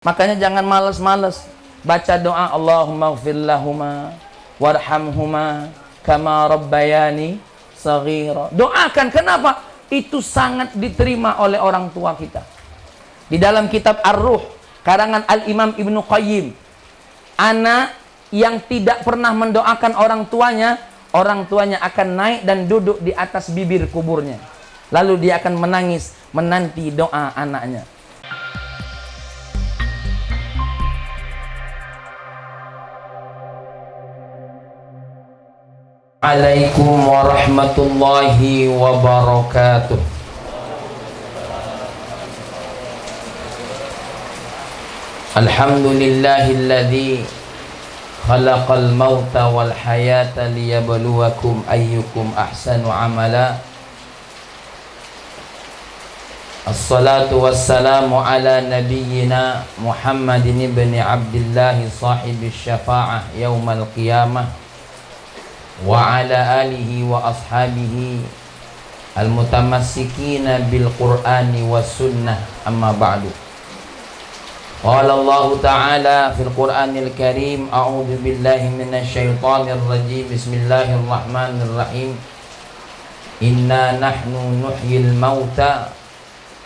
Makanya jangan malas-malas baca doa Allahumma ighfir lahuma warhamhuma kama rabbayani saghira. Doakan, kenapa? Itu sangat diterima oleh orang tua kita. Di dalam kitab Ar-Ruh karangan Al-Imam Ibnu Qayyim, anak yang tidak pernah mendoakan orang tuanya akan naik dan duduk di atas bibir kuburnya. Lalu dia akan menangis menanti doa anaknya. Assalamualaikum warahmatullahi wabarakatuh. Alhamdulillahilladzi khalaqal mauta wal hayata liyabluwakum ayyukum ahsanu amala. Assalatu wassalamu ala nabiyyina Muhammadin ibn Abdillah sahibi syafa'ah yaumal qiyamah wa ala alihi wa ashabihi al-mutamassikina bil qur'ani was sunnah, amma ba'du. Qala Allah ta'ala fil qur'anil karim, a'udzu billahi minasy syaithanir rajim, bismillahirrahmanirrahim. Inna nahnu nuhyil mauta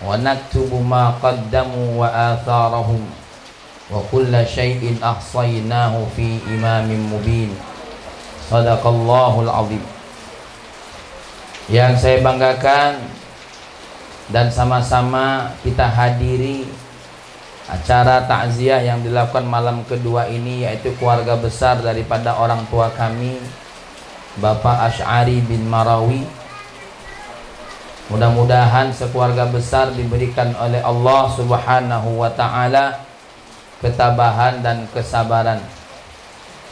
wa naktubu ma qaddamu wa atharahum wa kulla syai'in ahsaynahu fi imamin mubin. Sadaqallahul azim. Yang saya banggakan dan sama-sama kita hadiri acara takziah yang dilakukan malam kedua ini, yaitu keluarga besar daripada orang tua kami, Bapak Asy'ari bin Marawi. Mudah-mudahan sekeluarga besar diberikan oleh Allah Subhanahu wa ta'ala ketabahan dan kesabaran.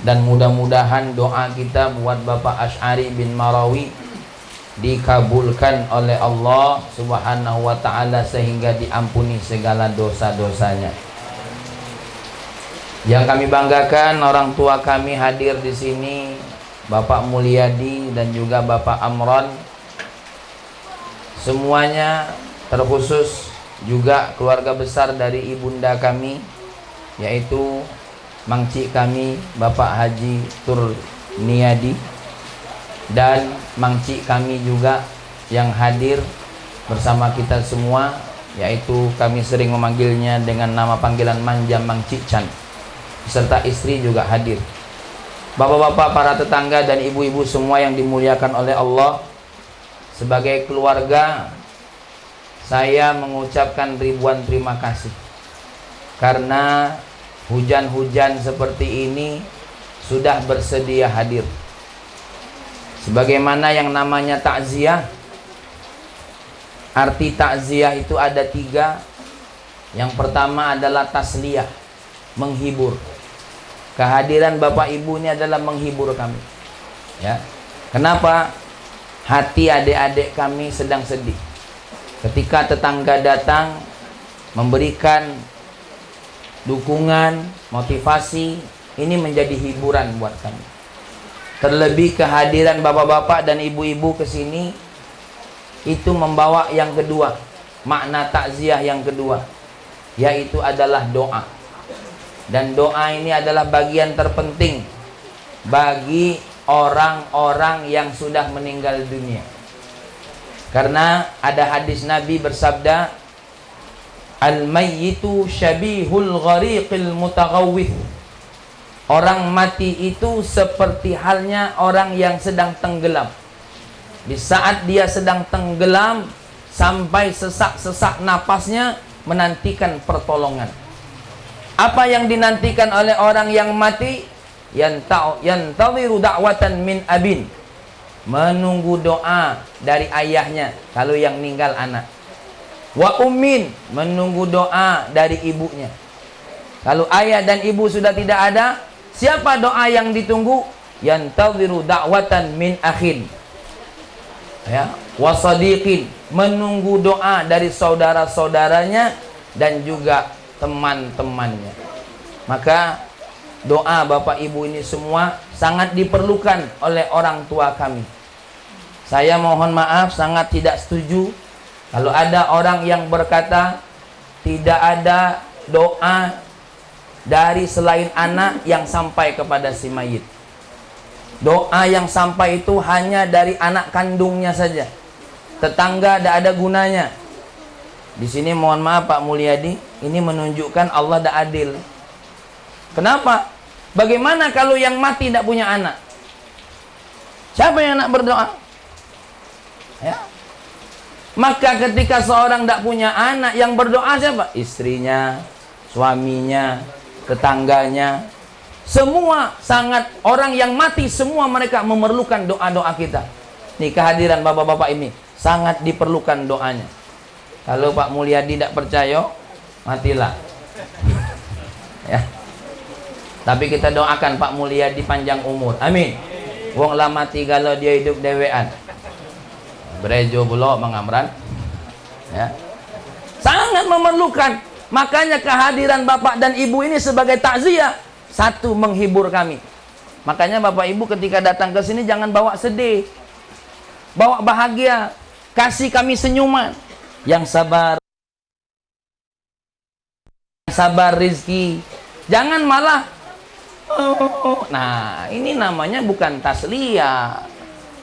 Dan mudah-mudahan doa kita buat Bapak Asy'ari bin Marawi dikabulkan oleh Allah Subhanahu wa ta'ala sehingga diampuni segala dosa-dosanya. Yang kami banggakan, orang tua kami hadir di sini, Bapak Mulyadi dan juga Bapak Amron. Semuanya, terkhusus juga keluarga besar dari ibunda kami, yaitu mangcik kami Bapak Haji Turniadi dan mangcik kami juga yang hadir bersama kita semua, yaitu kami sering memanggilnya dengan nama panggilan manja Mang Ciccan, serta istri juga hadir. Bapak-bapak, para tetangga dan ibu-ibu semua yang dimuliakan oleh Allah, sebagai keluarga saya mengucapkan ribuan terima kasih karena hujan-hujan seperti ini sudah bersedia hadir. Sebagaimana yang namanya takziah, arti takziah itu ada 3. Yang pertama adalah tasliyah, menghibur. Kehadiran Bapak Ibu ini adalah menghibur kami, ya. Kenapa? Hati adik-adik kami sedang sedih ketika tetangga datang memberikan dukungan, motivasi. Ini menjadi hiburan buat kami. Terlebih kehadiran bapak-bapak dan ibu-ibu ke sini itu membawa yang kedua, makna takziah yang kedua, yaitu adalah doa. Dan doa ini adalah bagian terpenting bagi orang-orang yang sudah meninggal dunia. Karena ada hadis Nabi bersabda, al-mayyitu syabihul ghariqil mutaghawwith. Orang mati itu seperti halnya orang yang sedang tenggelam. Di saat dia sedang tenggelam sampai sesak-sesak napasnya menantikan pertolongan. Apa yang dinantikan oleh orang yang mati? Yantadhiru da'watan min abin. Menunggu doa dari ayahnya kalau yang meninggal anak. Wa ummin, menunggu doa dari ibunya. Kalau ayah dan ibu sudah tidak ada, siapa doa yang ditunggu? Yantadhiru da'watan min akhin, ya, wa sadiqin, menunggu doa dari saudara-saudaranya dan juga teman-temannya. Maka doa Bapak Ibu ini semua sangat diperlukan oleh orang tua kami. Saya mohon maaf, sangat tidak setuju kalau ada orang yang berkata tidak ada doa dari selain anak yang sampai kepada si mayit. Doa yang sampai itu hanya dari anak kandungnya saja. Tetangga tidak ada gunanya. Di sini mohon maaf Pak Mulyadi, ini menunjukkan Allah tidak adil. Kenapa? Bagaimana kalau yang mati tidak punya anak? Siapa yang nak berdoa? Ya. Maka ketika seorang tidak punya anak, yang berdoa siapa? Istrinya, suaminya, tetangganya. Semua sangat, orang yang mati semua mereka memerlukan doa-doa kita. Nih kehadiran bapak-bapak ini sangat diperlukan doanya. Kalau Pak Mulyadi tidak percaya, matilah. Ya. Tapi kita doakan Pak Mulyadi panjang umur. Amin. Wong lah mati kalau dia hidup dewean. Berejo pula Bang Amran. Ya. Sangat memerlukan. Makanya kehadiran Bapak dan Ibu ini sebagai takziah, satu, menghibur kami. Makanya Bapak Ibu ketika datang ke sini jangan bawa sedih. Bawa bahagia. Kasih kami senyuman. Yang sabar, sabar rizki. Jangan malah nah ini namanya bukan tasliyah,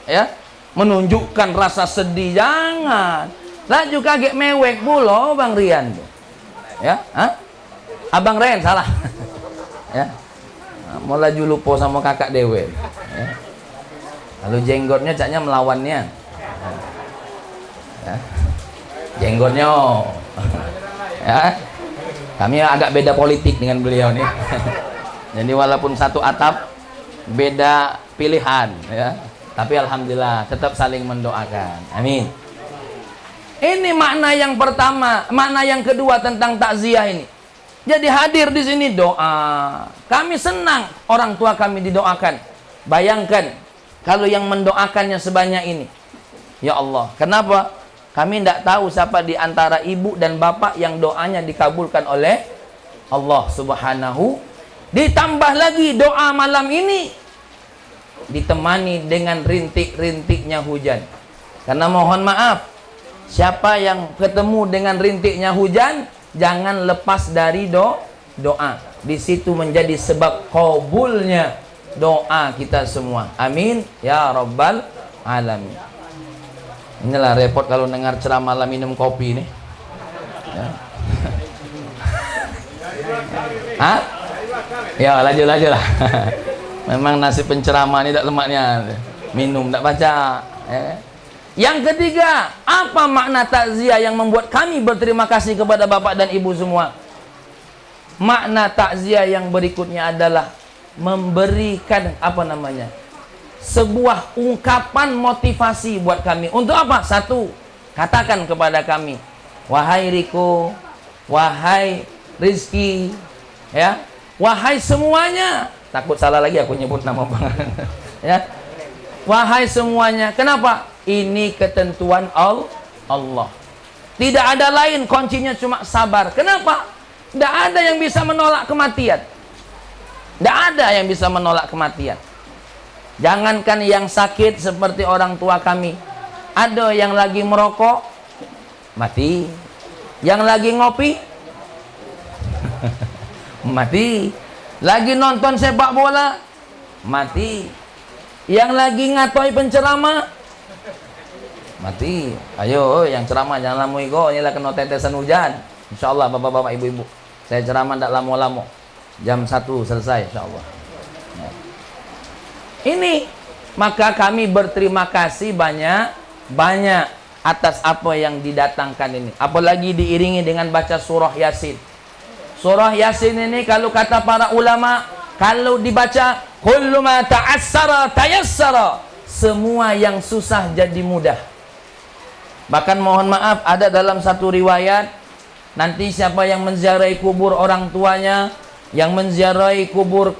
ya, menunjukkan rasa sedih. Jangan lah juga kaget mewek pula Bang Rian, ya. Abang Ren salah. Ya, mau laju lupa sama kakak dewe, ya. Lalu jenggotnya caknya melawannya, ya. Jenggotnya. Ya. Kami agak beda politik dengan beliau nih. Jadi walaupun satu atap, beda pilihan, ya. Tapi alhamdulillah tetap saling mendoakan. Amin. Ini makna yang pertama, makna yang kedua tentang takziah ini. Jadi hadir di sini doa. Kami senang orang tua kami didoakan. Bayangkan kalau yang mendoakannya sebanyak ini. Ya Allah, kenapa? Kami tidak tahu siapa di antara ibu dan bapak yang doanya dikabulkan oleh Allah Subhanahu. Ditambah lagi doa malam ini ditemani dengan rintik-rintiknya hujan. Karena mohon maaf, siapa yang ketemu dengan rintiknya hujan, jangan lepas dari doa. Di situ menjadi sebab kabulnya doa kita semua. Amin ya rabbal alamin. Inilah repot kalau dengar ceramah malam minum kopi nih. Ya. Hah? Ya laju lah. Memang nasib penceramah ini tak lemaknya. Minum tak baca. Ya. Yang ketiga, apa makna takziah yang membuat kami berterima kasih kepada bapak dan ibu semua? Makna takziah yang berikutnya adalah memberikan apa namanya? Sebuah ungkapan motivasi buat kami. Untuk apa? Satu, katakan kepada kami, wahai Riko, wahai Rizki, ya, wahai semuanya. Takut salah lagi aku nyebut nama Bang. Ya, wahai semuanya. Kenapa? Ini ketentuan Allah. Tidak ada lain, kuncinya cuma sabar. Kenapa? Tidak ada yang bisa menolak kematian. Tidak ada yang bisa menolak kematian. Jangankan yang sakit seperti orang tua kami. Ada yang lagi merokok, mati. Yang lagi ngopi, mati. Lagi nonton sepak bola, mati. Yang lagi ngatoi penceramah, mati. Ayo yang ceramah jangan lama iko, inilah kena tetesan hujan. Insyaallah bapak-bapak ibu-ibu, saya ceramah tidak lama-lama, jam 1 selesai insyaallah. Ya. Ini maka kami berterima kasih banyak atas apa yang didatangkan ini. Apalagi diiringi dengan baca surah Yasin. Surah Yasin ini kalau kata para ulama, kalau dibaca kullu ma ta'assara tayassara, semua yang susah jadi mudah. Bahkan mohon maaf, ada dalam satu riwayat, nanti siapa yang menziarahi kubur orang tuanya, yang menziarahi kubur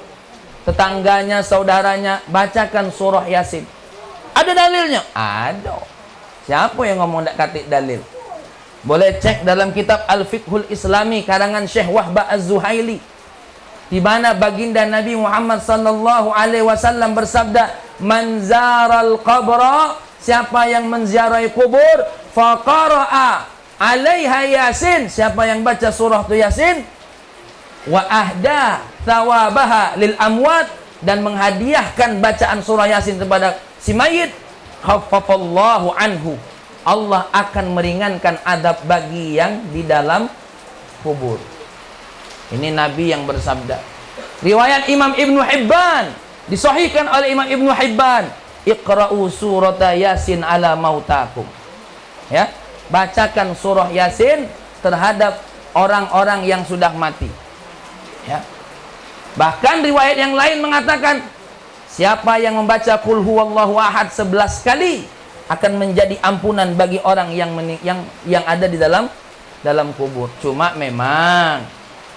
tetangganya, saudaranya, bacakan surah Yasin. Ada dalilnya? Ada. Siapa yang ngomong tak katik dalil? Boleh cek dalam kitab Al-Fiqhul Islami karangan Syekh Wahbah Az-Zuhaili, di mana baginda Nabi Muhammad sallallahu alaihi wasallam bersabda, "Man zaral qabra", siapa yang menziarahi kubur, faqara'a 'alaiha Yasin, siapa yang baca surah tu Yasin, wa ahda thawabaha lil amwat, dan menghadiahkan bacaan surah Yasin kepada si mayit, khaffafallahu anhu, Allah akan meringankan adab bagi yang di dalam kubur. Ini Nabi yang bersabda. Riwayat Imam Ibnu Hibban, disahihkan oleh Imam Ibnu Hibban, iqra'u surata Yasin ala mautakum. Ya, bacakan surah Yasin terhadap orang-orang yang sudah mati. Ya. Bahkan riwayat yang lain mengatakan, siapa yang membaca qul huwallahu ahad 11 kali akan menjadi ampunan bagi orang yang ada di dalam kubur. Cuma memang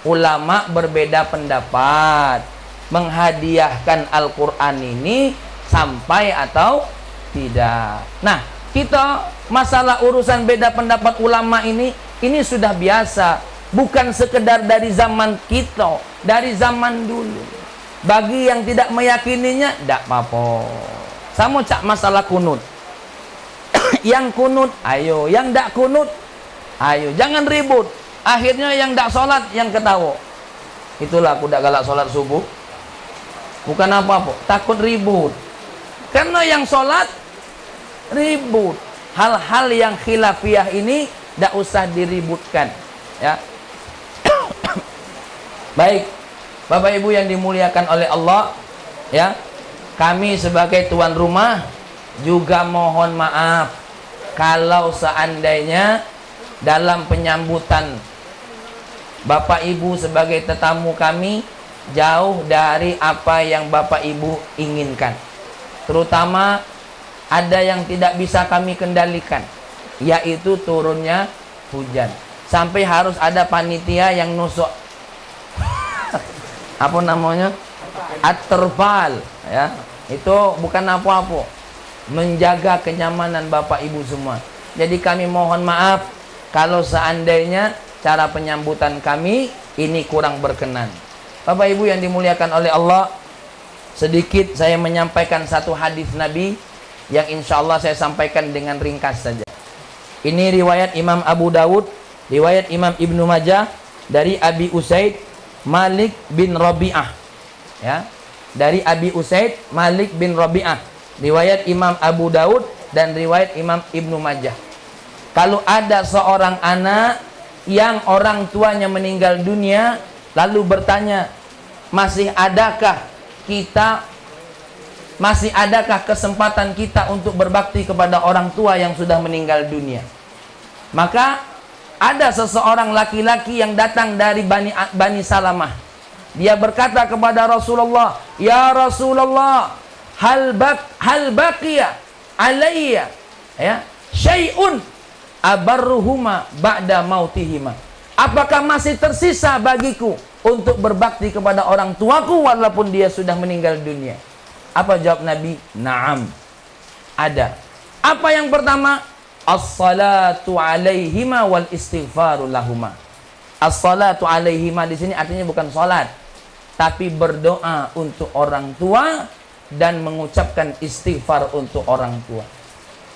ulama berbeda pendapat menghadiahkan Al-Qur'an ini sampai atau tidak. Nah, kita masalah urusan beda pendapat ulama ini sudah biasa. Bukan sekedar dari zaman kita, dari zaman dulu. Bagi yang tidak meyakininya, tidak apa-apa. Sama cak masalah kunut. Yang kunut, ayo. Yang tidak kunut, ayo. Jangan ribut. Akhirnya yang tidak sholat, yang ketawa. Itulah aku tidak galak sholat subuh. Bukan apa-apa, takut ribut. Karena yang sholat, ribut. Hal-hal yang khilafiyah ini tidak usah diributkan. Ya. Baik, Bapak Ibu yang dimuliakan oleh Allah, ya, kami sebagai tuan rumah juga mohon maaf kalau seandainya dalam penyambutan Bapak Ibu sebagai tetamu kami jauh dari apa yang Bapak Ibu inginkan. Terutama ada yang tidak bisa kami kendalikan, yaitu turunnya hujan. Sampai harus ada panitia yang nusuk apa namanya, at-terfal, ya, itu bukan apa-apa, menjaga kenyamanan Bapak Ibu semua. Jadi kami mohon maaf kalau seandainya cara penyambutan kami ini kurang berkenan. Bapak Ibu yang dimuliakan oleh Allah, sedikit saya menyampaikan satu hadis Nabi yang insya Allah saya sampaikan dengan ringkas saja. Ini riwayat Imam Abu Dawud, riwayat Imam Ibnu Majah dari Abi Usaid Malik bin Rabi'ah, ya, dari Abi Usaid Malik bin Rabi'ah, riwayat Imam Abu Daud dan riwayat Imam Ibnu Majah. Kalau ada seorang anak yang orang tuanya meninggal dunia lalu bertanya, masih adakah kesempatan kita untuk berbakti kepada orang tua yang sudah meninggal dunia? Maka ada seseorang laki-laki yang datang dari Bani Salamah. Dia berkata kepada Rasulullah, "Ya Rasulullah, hal baqiya alayya, ya, syai'un abarruhuma ba'da mautihima." Apakah masih tersisa bagiku untuk berbakti kepada orang tuaku walaupun dia sudah meninggal dunia? Apa jawab Nabi? Naam, ada. Apa yang pertama? As-salatu alaihima wal istighfaru lahuma. As-salatu alaihima di sini artinya bukan salat, tapi berdoa untuk orang tua dan mengucapkan istighfar untuk orang tua.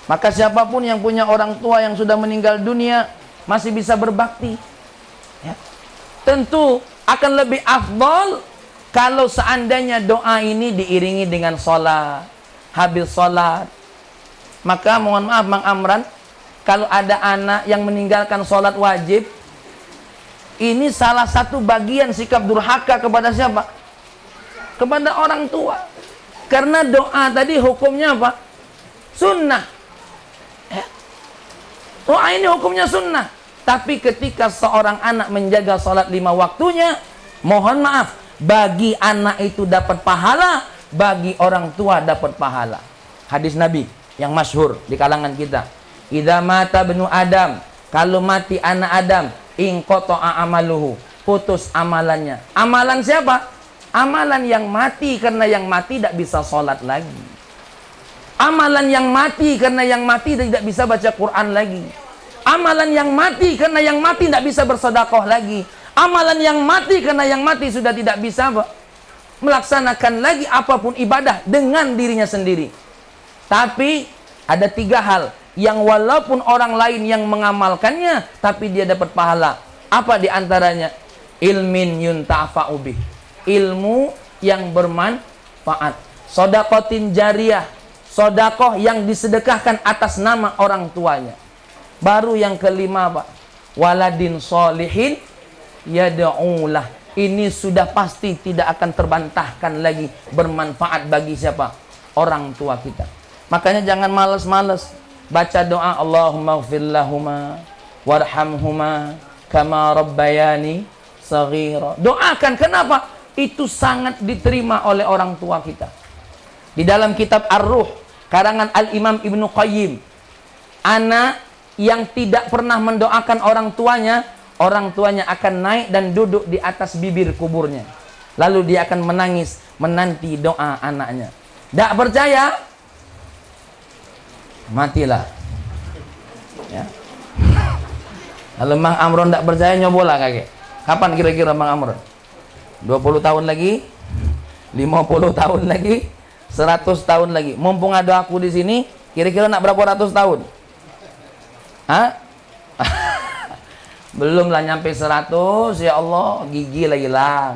Maka siapapun yang punya orang tua yang sudah meninggal dunia masih bisa berbakti, ya. Tentu akan lebih afdal kalau seandainya doa ini diiringi dengan salat. Habis salat, maka mohon maaf Mang Amran, kalau ada anak yang meninggalkan sholat wajib, ini salah satu bagian sikap durhaka kepada siapa? Kepada orang tua. Karena doa tadi hukumnya apa? Sunnah. Ya. Doa ini hukumnya sunnah. Tapi ketika seorang anak menjaga sholat 5 waktunya, mohon maaf, bagi anak itu dapat pahala, bagi orang tua dapat pahala. Hadis Nabi yang masyhur di kalangan kita. Idza mata benu Adam, kalau mati anak Adam, inqata'a amaluhu, putus amalannya. Amalan siapa? Amalan yang mati, karena yang mati tidak bisa sholat lagi. Amalan yang mati karena yang mati tidak bisa baca Quran lagi. Amalan yang mati karena yang mati tidak bisa bersedekah lagi. Amalan yang mati karena yang mati sudah tidak bisa melaksanakan lagi apapun ibadah dengan dirinya sendiri. Tapi ada 3 hal yang walaupun orang lain yang mengamalkannya, tapi dia dapat pahala. Apa di antaranya? ilmin yuntafa'u bih, ilmu yang bermanfaat, sodakotin jariyah, sodakoh yang disedekahkan atas nama orang tuanya. Baru yang kelima, Pak, waladin solihin yad'ulah. Ini sudah pasti tidak akan terbantahkan lagi, bermanfaat bagi siapa? Orang tua kita. Makanya jangan males-males baca doa Allahumma ighfir lahuma warhamhuma kama rabbayani saghira. Doakan, kenapa? Itu sangat diterima oleh orang tua kita. Di dalam kitab Ar-Ruh karangan Al-Imam Ibnu Qayyim, anak yang tidak pernah mendoakan orang tuanya akan naik dan duduk di atas bibir kuburnya. Lalu dia akan menangis menanti doa anaknya. Tak percaya? Matilah. Ya. Kalau Mang Amron tak percaya, nyobolah kakek. Kapan kira-kira Mang Amron? 20 tahun lagi? 50 tahun lagi? 100 tahun lagi? Mumpung ada aku di sini, kira-kira nak berapa ratus tahun? Hah? Belum lah nyampe 100, ya Allah, gigi lah hilang.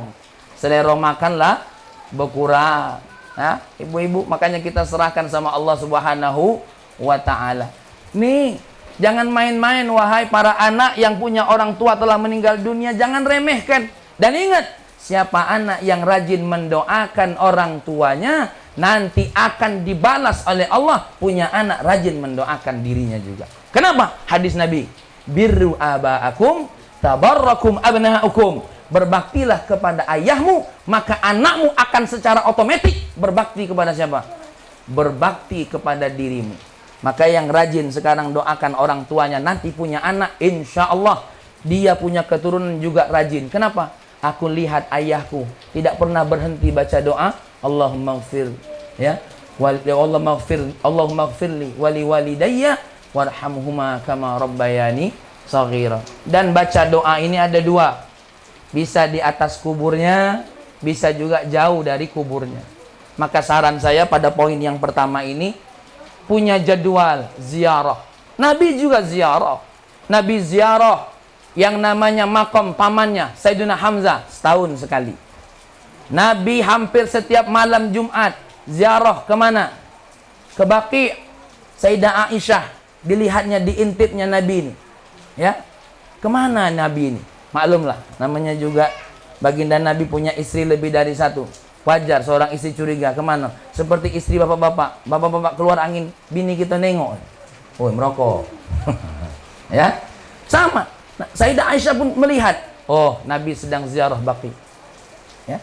Selera makan lah berkurang. Nah, ibu-ibu, makanya kita serahkan sama Allah Subhanahu wa ta'ala. Nih, jangan main-main wahai para anak yang punya orang tua telah meninggal dunia, jangan remehkan. Dan ingat, siapa anak yang rajin mendoakan orang tuanya, nanti akan dibalas oleh Allah punya anak rajin mendoakan dirinya juga. Kenapa? Hadis Nabi, birru aba'akum tabarrakum abna'ukum. Berbaktilah kepada ayahmu, maka anakmu akan secara otomatis berbakti kepada siapa? Berbakti kepada dirimu. Maka yang rajin sekarang doakan orang tuanya, nanti punya anak, insya Allah dia punya keturunan juga rajin. Kenapa? Aku lihat ayahku tidak pernah berhenti baca doa Allahumma ighfir, ya, Allahumma ighfirli wali walidayya warhamhuma kama rabbayani saghira. Dan baca doa ini ada dua, bisa di atas kuburnya, bisa juga jauh dari kuburnya. Maka saran saya pada poin yang pertama ini, punya jadwal ziarah. Nabi juga ziarah. Nabi ziarah yang namanya makam pamannya Sayyidina Hamzah setahun sekali. Nabi hampir setiap malam Jumat ziarah kemana? Ke Baqi. Sayyidah Aisyah dilihatnya, diintipnya Nabi ini, ya. Kemana Nabi ini? Maklumlah, namanya juga baginda Nabi punya istri lebih dari satu. Wajar seorang istri curiga, kemana? Seperti istri bapak-bapak. Bapak-bapak keluar angin, bini kita nengok. Oh, merokok. Ya, sama. Nah, Sayyidah Aisyah pun melihat, oh, Nabi sedang ziarah Baqi. Ya.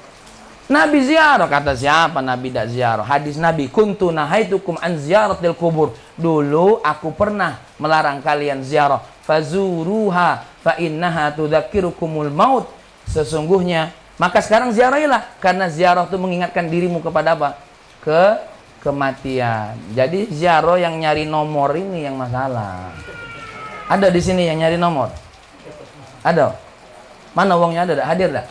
Nabi ziarah, kata siapa Nabi tidak ziarah? Hadis Nabi, kuntu nahaitukum an ziyaratil kubur. Dulu aku pernah melarang kalian ziarah. Fazuruha fa innaha tudzakirukumul maut. Sesungguhnya, maka sekarang ziarahilah, karena ziarah itu mengingatkan dirimu kepada apa? Kematian. Jadi ziarah yang nyari nomor ini yang masalah. Ada di sini yang nyari nomor? Ada? Mana uangnya ada? Hadir tak?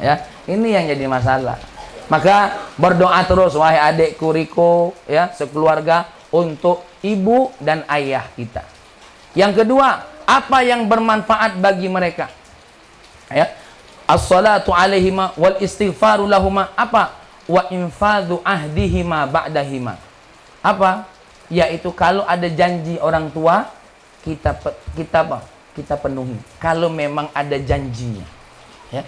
Ya, ini yang jadi masalah. Maka berdoa terus wahai adikku Riko, ya, sekeluarga, untuk ibu dan ayah kita. Yang kedua, apa yang bermanfaat bagi mereka? Ya. As-salatu alaihima wal istighfaru lahuma. Apa? Wa infadhu ahdihima ba'dahima. Apa? Yaitu kalau ada janji orang tua, kita apa? Kita penuhi. Kalau memang ada janjinya. Ya.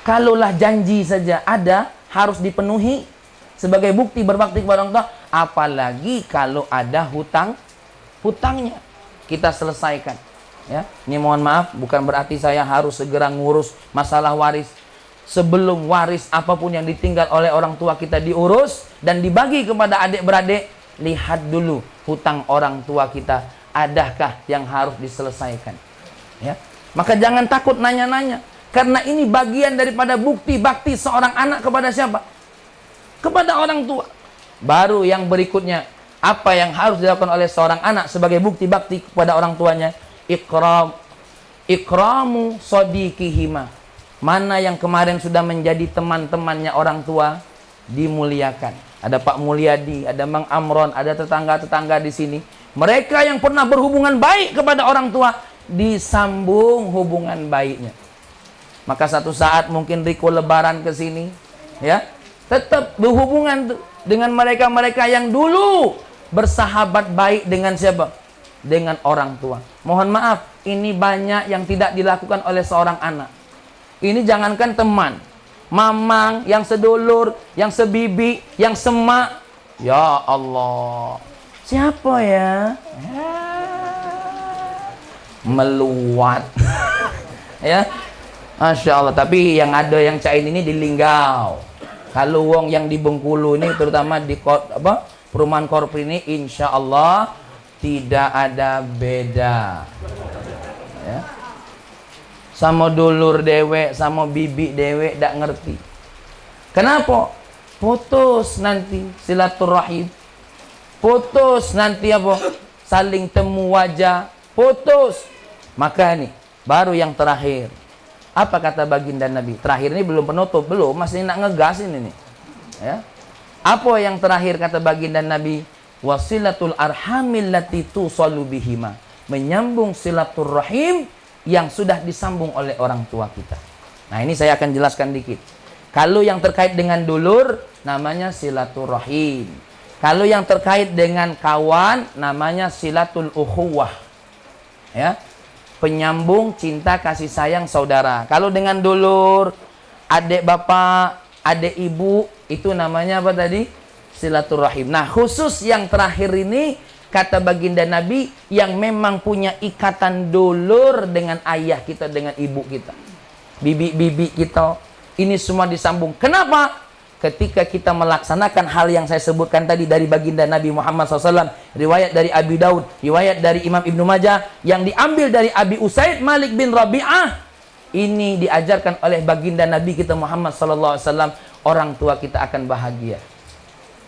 Kalaulah janji saja ada, harus dipenuhi sebagai bukti berbakti kepada orang tua. Apalagi kalau ada hutangnya, kita selesaikan. Ya, ini mohon maaf, bukan berarti saya harus segera ngurus masalah waris. Sebelum waris apapun yang ditinggal oleh orang tua kita diurus dan dibagi kepada adik-beradik, lihat dulu hutang orang tua kita, adakah yang harus diselesaikan. Ya, maka jangan takut nanya-nanya. Karena ini bagian daripada bukti bakti seorang anak kepada siapa? Kepada orang tua. Baru yang berikutnya, apa yang harus dilakukan oleh seorang anak sebagai bukti bakti kepada orang tuanya? Ikramu sodikihima. Mana yang kemarin sudah menjadi teman-temannya orang tua, dimuliakan. Ada Pak Mulyadi, ada Mang Amron, ada tetangga-tetangga di sini. Mereka yang pernah berhubungan baik kepada orang tua, disambung hubungan baiknya. Maka satu saat mungkin Riko lebaran ke sini, ya, tetap berhubungan dengan mereka-mereka yang dulu bersahabat baik dengan siapa? Dengan orang tua. Mohon maaf, ini banyak yang tidak dilakukan oleh seorang anak. Ini jangankan teman, mamang, yang sedulur, yang sebibi, yang semak. Ya Allah, siapa ya? Meluat. Ya, Masya Allah. Tapi yang ada yang cain ini di Linggau. Kalau wong yang di Bengkulu ini, terutama di perumahan Korpri ini, insya Allah tidak ada beda. Ya. Sama dulur dewek, sama bibi dewek, tak ngerti. Kenapa? Putus nanti silaturahim. Putus nanti apa? Saling temu wajah. Putus. Maka nih, baru yang terakhir. Apa kata baginda Nabi? Terakhir ini belum penutup, belum, masih nak ngegas ini nih. Ya. Apa yang terakhir kata baginda Nabi? Wasilatul arhamil lati tusalu bihima. Menyambung silaturahim yang sudah disambung oleh orang tua kita. Nah, ini saya akan jelaskan dikit. Kalau yang terkait dengan dulur, namanya silaturahim. Kalau yang terkait dengan kawan, namanya silatul ukhuwah. Ya, penyambung cinta kasih sayang saudara. Kalau dengan dulur, adik bapak, adik ibu, itu namanya apa tadi? Silaturahim. Nah, khusus yang terakhir ini, kata baginda Nabi, yang memang punya ikatan dulur dengan ayah kita, dengan ibu kita, bibi-bibi kita, ini semua disambung. Kenapa? Ketika kita melaksanakan hal yang saya sebutkan tadi dari baginda Nabi Muhammad SAW, riwayat dari Abi Daud, riwayat dari Imam Ibnu Majah, yang diambil dari Abi Usaid Malik bin Rabi'ah, ini diajarkan oleh baginda Nabi kita Muhammad SAW, orang tua kita akan bahagia,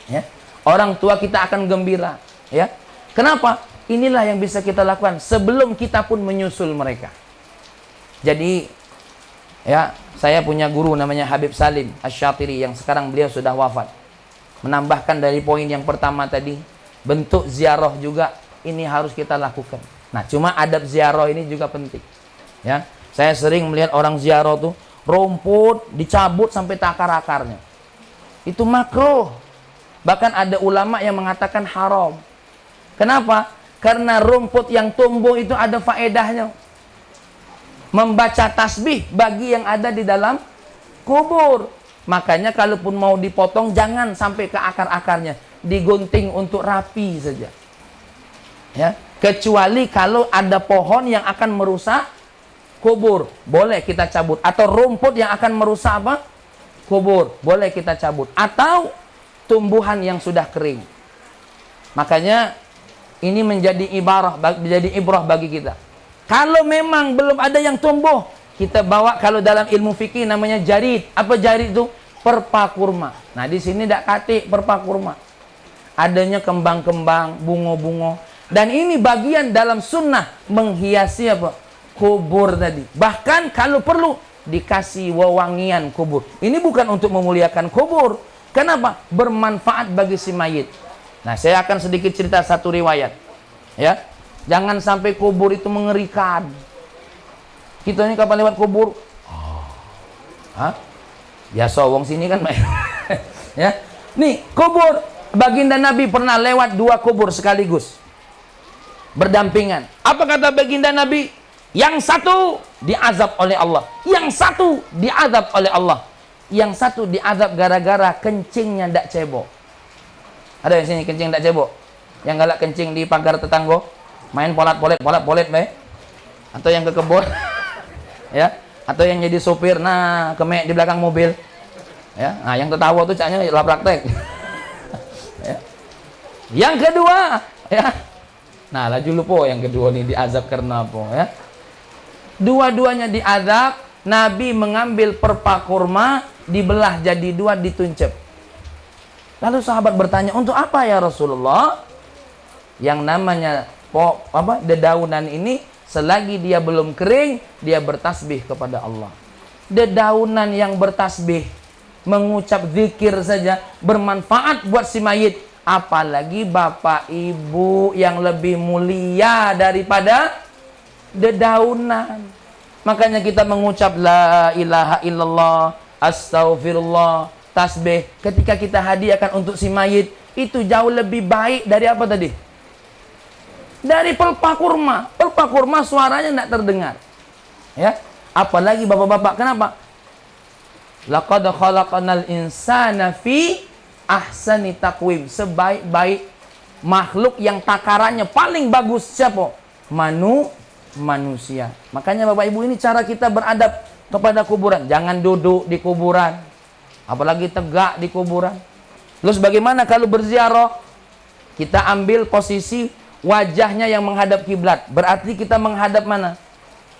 ya, orang tua kita akan gembira, ya. Kenapa? Inilah yang bisa kita lakukan sebelum kita pun menyusul mereka. Jadi, ya, saya punya guru namanya Habib Salim Asy-Syatiri, yang sekarang beliau sudah wafat. Menambahkan dari poin yang pertama tadi, bentuk ziarah juga ini harus kita lakukan. Nah, cuma adab ziarah ini juga penting. Ya, saya sering melihat orang ziarah tuh rumput dicabut sampai ke akar-akarnya. Itu makruh. Bahkan ada ulama yang mengatakan haram. Kenapa? Karena rumput yang tumbuh itu ada faedahnya. Membaca tasbih bagi yang ada di dalam kubur. Makanya kalaupun mau dipotong, jangan sampai ke akar-akarnya. Digunting untuk rapi saja. Ya, kecuali kalau ada pohon yang akan merusak kubur, boleh kita cabut. Atau rumput yang akan merusak apa? Kubur, boleh kita cabut. Atau tumbuhan yang sudah kering. Makanya ini menjadi ibrah bagi kita. Kalau memang belum ada yang tumbuh, kita bawa, kalau dalam ilmu fikih namanya jarid. Apa jarid itu? Perpa kurma. Nah, di sini tidak katik perpa kurma. Adanya kembang-kembang, bunga-bunga. Dan ini bagian dalam sunnah menghiasi apa? Kubur tadi. Bahkan kalau perlu dikasih wewangian kubur. Ini bukan untuk memuliakan kubur. Kenapa? Bermanfaat bagi si mayit. Nah, saya akan sedikit cerita satu riwayat. Ya. Jangan sampai kubur itu mengerikan. Kita ini kapan lewat kubur? Hah? Biasa wong sini kan. Ya. Nih, kubur. Baginda Nabi pernah lewat 2 kubur sekaligus. Berdampingan. Apa kata baginda Nabi? Yang satu diazab oleh Allah. Yang satu diazab oleh Allah. Yang satu diazab gara-gara kencingnya ndak cebok. Ada yang sini kencing ndak cebok? Yang galak kencing di pagar tetangga? Main polat-polet be? Atau yang ke kebun? Ya, atau yang jadi sopir, nah kemek di belakang mobil. Ya, nah yang tertawa tuh caknya lah praktek. Ya. Yang kedua, ya. Nah, laju lupa yang kedua nih diazab karena apa, ya? Dua-duanya diazab. Nabi mengambil perpa kurma, dibelah jadi 2, dituncep. Lalu sahabat bertanya, untuk apa ya Rasulullah? Yang namanya dedaunan ini, selagi dia belum kering, dia bertasbih kepada Allah. Dedaunan yang bertasbih, mengucap zikir saja, bermanfaat buat si mayit. Apalagi bapak ibu yang lebih mulia daripada dedaunan. Makanya kita mengucap la ilaha illallah, astaghfirullah, tasbih ketika kita hadiahkan untuk si mayit, itu jauh lebih baik dari apa tadi? Dari pelepah kurma. Pelepah kurma suaranya tidak terdengar. Ya, apalagi bapak-bapak. Kenapa? Laqad khalaqnal insana fi ahsani taqwim. Sebaik-baik makhluk yang takarannya paling bagus siapa? Manusia. Makanya Bapak Ibu, ini cara kita beradab kepada kuburan. Jangan duduk di kuburan, apalagi tegak di kuburan. Terus bagaimana kalau berziarah? Kita ambil posisi wajahnya yang menghadap kiblat. Berarti kita menghadap mana?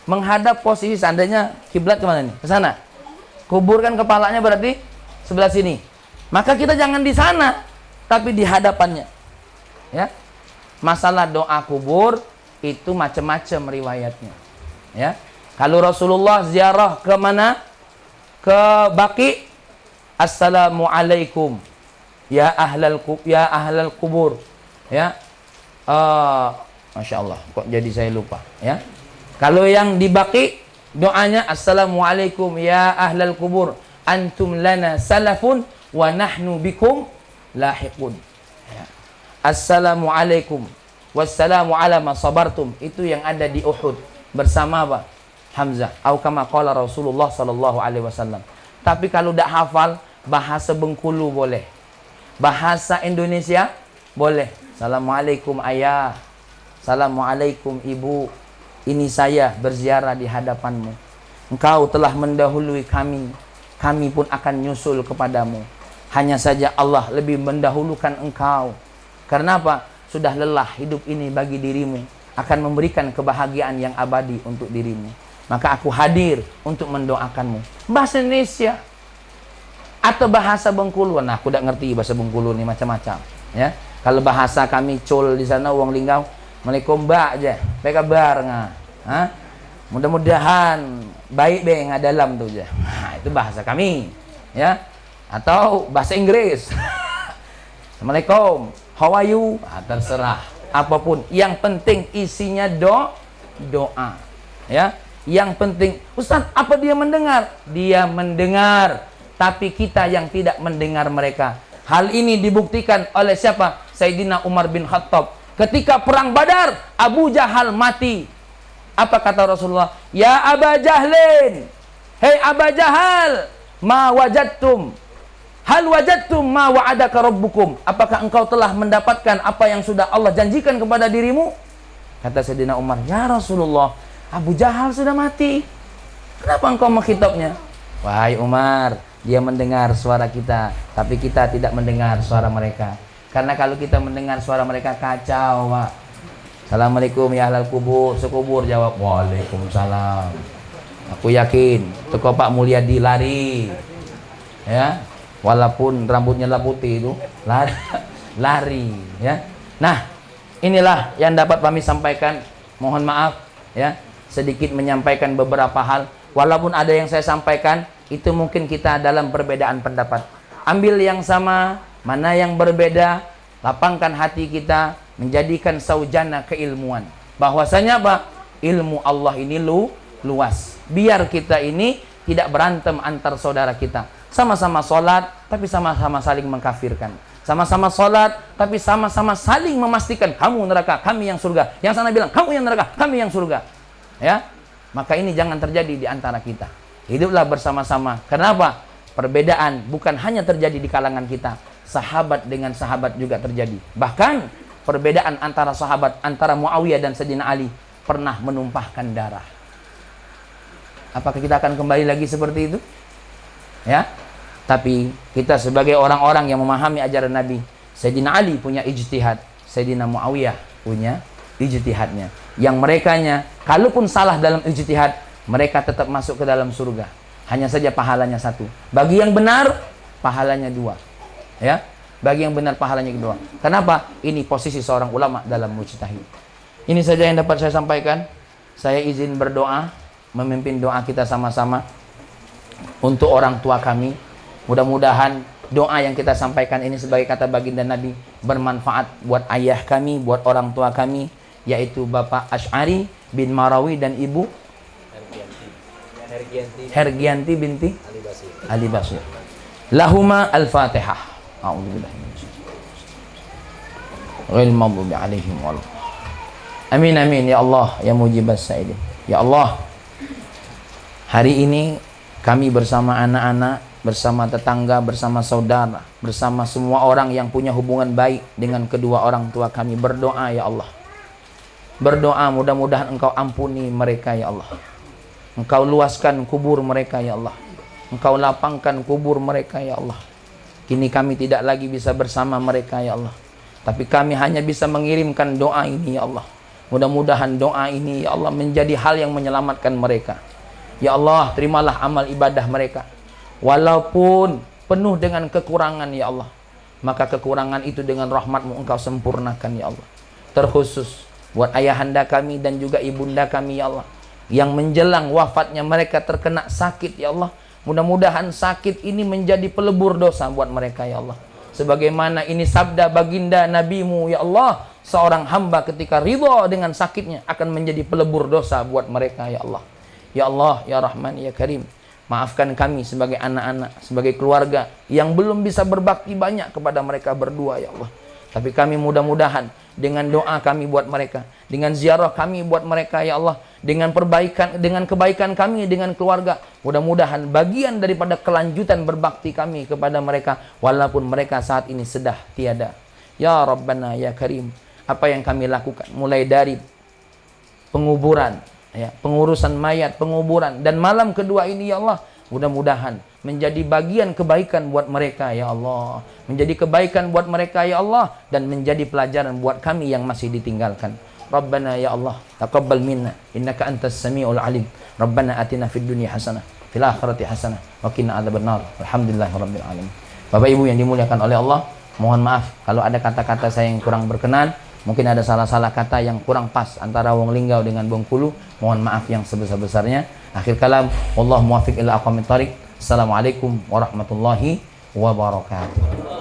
Menghadap posisi, seandainya kiblat kemana nih? Ke sana. Kuburkan kepalanya berarti sebelah sini. Maka kita jangan di sana, tapi di hadapannya. Ya. Masalah doa kubur itu macam-macam riwayatnya. Ya. Kalau Rasulullah ziarah ke mana? Ke Baqi, assalamualaikum ya ahlal kubur. Ya. Masya Allah, kok jadi saya lupa. Ya. Kalau yang di Baqi, doanya assalamualaikum ya ahlal kubur, antum lana salafun wa nahnu bikum lahiqun. Ya. Assalamualaikum wassalamu ala ma sabartum, itu yang ada di Uhud bersama apa? Hamzah. Atau kama qala Rasulullah sallallahu alaihi wasallam. Tapi kalau tidak hafal, bahasa Bengkulu boleh, bahasa Indonesia boleh. Assalamualaikum ayah, assalamualaikum ibu, ini saya berziarah di hadapanmu. Engkau telah mendahului kami, kami pun akan nyusul kepadamu. Hanya saja Allah lebih mendahulukan engkau. Karena apa? Sudah lelah hidup ini bagi dirimu, akan memberikan kebahagiaan yang abadi untuk dirimu. Maka aku hadir untuk mendoakanmu. Bahasa Indonesia atau bahasa Bengkulu. Nah, aku tidak ngerti bahasa Bengkulu ini macam-macam. Ya, kalau bahasa kami col di sana, wong linggau, Assalamualaikum mbak aja, apa kabar nga? Mudah-mudahan baik be nga dalam tuh aja. Nah, itu bahasa kami. Ya, atau bahasa Inggris. Assalamualaikum, how are you? Terserah, apapun. Yang penting isinya doa. Ya, yang penting. Ustaz, apa dia mendengar? Dia mendengar, tapi kita yang tidak mendengar mereka. Hal ini dibuktikan oleh siapa? Sayyidina Umar bin Khattab. Ketika perang Badar, Abu Jahal mati. Apa kata Rasulullah? Ya Aba Jahlin, hei Aba Jahal, ma wajadtum, hal wajadtum ma wa'adaka rabbukum. Apakah engkau telah mendapatkan apa yang sudah Allah janjikan kepada dirimu? Kata Sayyidina Umar, ya Rasulullah, Abu Jahal sudah mati. Kenapa engkau mengkhitobnya? Wahai Umar, dia mendengar suara kita, tapi kita tidak mendengar suara mereka. Karena kalau kita mendengar suara mereka kacau, Pak. Assalamualaikum ya ahlal kubur. Sekubur jawab, waalaikumsalam. Aku yakin toko Pak Mulyadi lari. Ya, walaupun rambutnya lah putih itu, lari, ya. Nah, inilah yang dapat kami sampaikan. Mohon maaf ya, sedikit menyampaikan beberapa hal. Walaupun ada yang saya sampaikan, itu mungkin kita dalam perbedaan pendapat. Ambil yang sama, mana yang berbeda, lapangkan hati kita, menjadikan saujana keilmuan. Bahwasanya apa? Ilmu Allah ini luas. Biar kita ini tidak berantem antar saudara kita. Sama-sama sholat, tapi sama-sama saling mengkafirkan. Sama-sama sholat, tapi sama-sama saling memastikan kamu neraka, kami yang surga. Yang sana bilang kamu yang neraka, kami yang surga. Ya, maka ini jangan terjadi di antara kita. Hiduplah bersama-sama. Kenapa? Perbedaan bukan hanya terjadi di kalangan kita. Sahabat dengan sahabat juga terjadi. Bahkan perbedaan antara sahabat, antara Muawiyah dan Sayyidina Ali pernah menumpahkan darah. Apakah kita akan kembali lagi seperti itu? Ya. Tapi kita sebagai orang-orang yang memahami ajaran Nabi, Sayyidina Ali punya ijtihad, Sayyidina Muawiyah punya ijtihadnya. Yang merekanya, kalaupun salah dalam ijtihad, mereka tetap masuk ke dalam surga. Hanya saja pahalanya satu. Bagi yang benar, pahalanya dua. Ya, bagi yang benar pahalanya kedua. Kenapa? Ini posisi seorang ulama dalam mujtahid. Ini saja yang dapat saya sampaikan. Saya izin berdoa, memimpin doa kita sama-sama untuk orang tua kami. Mudah-mudahan doa yang kita sampaikan ini sebagai kata baginda Nabi bermanfaat buat ayah kami, buat orang tua kami, yaitu Bapak Asy'ari bin Marawi dan Ibu Hergianti binti Ali Basir. Lahuma al-Fatihah. A'udzubillahi ghairil maghdubi 'alaihim wal. Amin amin ya Allah ya mujibas sa'ilin. Ya Allah, hari ini kami bersama anak-anak, bersama tetangga, bersama saudara, bersama semua orang yang punya hubungan baik dengan kedua orang tua kami berdoa ya Allah. Berdoa mudah-mudahan Engkau ampuni mereka ya Allah. Engkau luaskan kubur mereka ya Allah. Engkau lapangkan kubur mereka ya Allah. Kini kami tidak lagi bisa bersama mereka ya Allah. Tapi kami hanya bisa mengirimkan doa ini ya Allah. Mudah-mudahan doa ini ya Allah menjadi hal yang menyelamatkan mereka. Ya Allah, terimalah amal ibadah mereka. Walaupun penuh dengan kekurangan ya Allah, maka kekurangan itu dengan rahmat-Mu Engkau sempurnakan ya Allah. Terkhusus buat ayahanda kami dan juga ibunda kami ya Allah, yang menjelang wafatnya mereka terkena sakit ya Allah. Mudah-mudahan sakit ini menjadi pelebur dosa buat mereka ya Allah. Sebagaimana ini sabda baginda Nabi-Mu ya Allah, seorang hamba ketika ridha dengan sakitnya akan menjadi pelebur dosa buat mereka ya Allah. Ya Allah, ya Rahman, ya Karim, maafkan kami sebagai anak-anak, sebagai keluarga yang belum bisa berbakti banyak kepada mereka berdua ya Allah. Tapi kami mudah-mudahan dengan doa kami buat mereka, dengan ziarah kami buat mereka ya Allah, dengan kebaikan kami dengan keluarga, mudah-mudahan bagian daripada kelanjutan berbakti kami kepada mereka walaupun mereka saat ini sudah tiada. Ya Rabbana ya Karim, apa yang kami lakukan mulai dari penguburan ya, pengurusan mayat, penguburan, dan malam kedua ini ya Allah, mudah-mudahan menjadi bagian kebaikan buat mereka ya Allah, menjadi kebaikan buat mereka ya Allah, dan menjadi pelajaran buat kami yang masih ditinggalkan. Rabbana ya Allah, taqabbal minna innaka antas samiul alim. Rabbana atina fid dunya hasanah fil akhirati hasanah wa qina adzabannar. Alhamdulillahirabbil alamin. Bapak Ibu yang dimuliakan oleh Allah, mohon maaf kalau ada kata-kata saya yang kurang berkenan. Mungkin ada salah-salah kata yang kurang pas antara Wong Linggau dengan Bengkulu. Mohon maaf yang sebesar-besarnya. Akhir kalam, wallahu muwaffiq ila aqwamit thariq. Assalamualaikum warahmatullahi wabarakatuh.